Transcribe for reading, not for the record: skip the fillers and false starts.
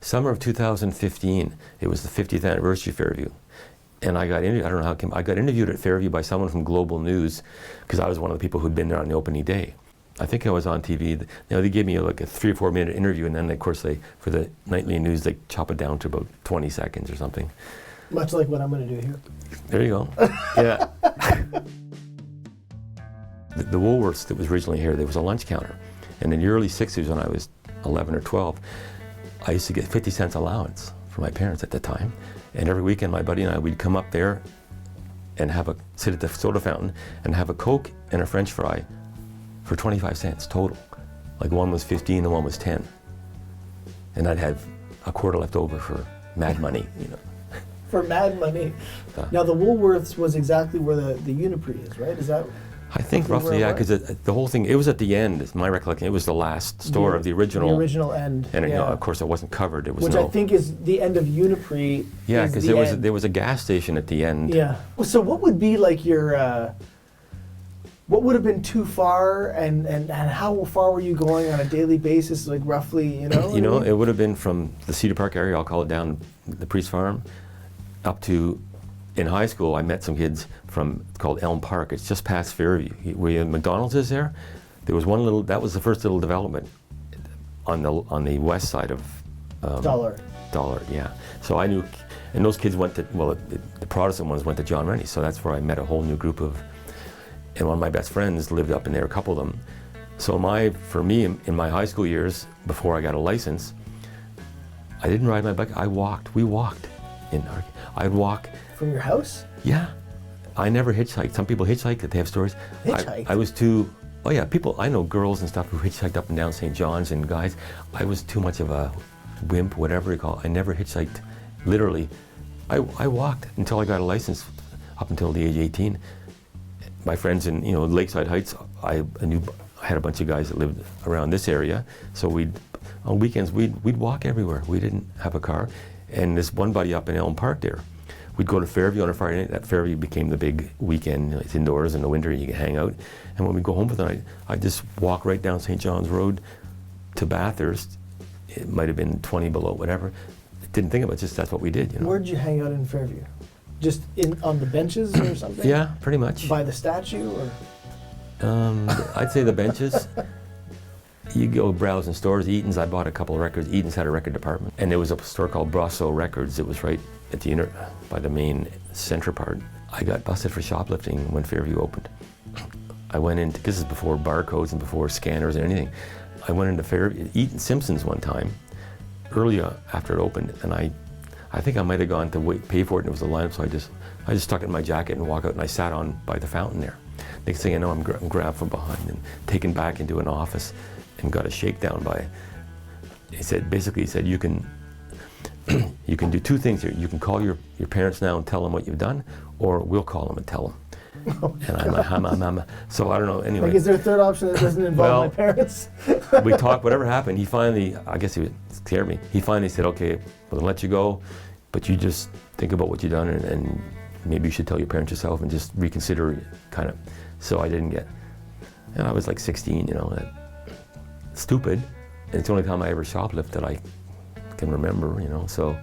Summer of 2015, it was the 50th anniversary of Fairview. And I got interviewed, I don't know how it came, I got interviewed at Fairview by someone from Global News, because I was one of the people who'd been there on the opening day. I think I was on TV. They gave me like a 3 or 4 minute interview, and then of course for the nightly news, they chop it down to about 20 seconds or something. Much like what I'm going to do here. There you go. Yeah. The Woolworths that was originally here, there was a lunch counter. And in the early 60s, when I was 11 or 12, I used to get 50 cents allowance from my parents at the time. And every weekend, my buddy and I, we'd come up there and sit at the soda fountain and have a Coke and a French fry for 25 cents total. Like one was 15 and one was 10. And I'd have a quarter left over for Mad Money, you know. For Mad Money. Now the Woolworths was exactly where the Uniprix is, right? Is that? I think roughly, yeah, because the whole thing, it was at the end, it's my recollection, it was the last store of the original. The original end. And you know, of course it wasn't covered, it was Which I think is the end of Uniprix. Yeah, because there was a gas station at the end. Yeah. So what would be like your, what would have been too far, and how far were you going on a daily basis, like roughly, you know? You know, it would have been from the Cedar Park area, I'll call it down the Priest Farm, up to, in high school, I met some kids from, called Elm Park. It's just past Fairview. Where McDonald's is there, there was one little, that was the first little development on the west side of Dollar, yeah. So I knew, and those kids went to, well, the Protestant ones went to John Rennie, so that's where I met a whole new group of, and one of my best friends lived up in there, a couple of them. So for me, in my high school years, before I got a license, I didn't ride my bike, we walked. I'd walk. From your house? Yeah. I never hitchhiked. Some people hitchhike, they have stories. Hitchhiked? I was too, oh yeah, I know girls and stuff who hitchhiked up and down St. John's, and guys, I was too much of a wimp, whatever you call it. I never hitchhiked, literally. I walked until I got a license, up until the age of 18. My friends in, you know, Lakeside Heights, I had a bunch of guys that lived around this area, so on weekends, we'd walk everywhere. We didn't have a car. And this one buddy up in Elm Park there, we'd go to Fairview on a Friday night. That Fairview became the big weekend. It's indoors in the winter, you can hang out. And when we go home for the night, I'd just walk right down St. John's Road to Bathurst. It might have been 20 below, whatever. Didn't think about it, just that's what we did, you know. Where'd you hang out in Fairview? Just on the benches or something? Yeah, pretty much. By the statue, or? I'd say the benches. You go browse in stores. Eaton's, I bought a couple of records. Eaton's had a record department. And there was a store called Brasso Records. It was right at the by the main center part. I got busted for shoplifting when Fairview opened. I went into, this is before barcodes and before scanners and anything. I went into Fairview, Eaton Simpson's one time, early after it opened, and I think I might have gone to pay for it, and it was a lineup, so I just stuck it in my jacket and walked out, and I sat on by the fountain there. Next thing I know, I'm grabbed from behind and taken back into an office and got a shakedown by, he said, you can do two things here. You can call your parents now and tell them what you've done, or we'll call them and tell them. Oh, and I'm so I don't know, anyway. Like, is there a third option that doesn't involve my parents? We talked, whatever happened, he finally, I guess he scared me. He finally said, okay, we'll let you go, but you just think about what you've done, and maybe you should tell your parents yourself and just reconsider, kind of. So I didn't get, and I was like 16, you know, stupid. And it's the only time I ever shoplifted that I can remember, you know, so.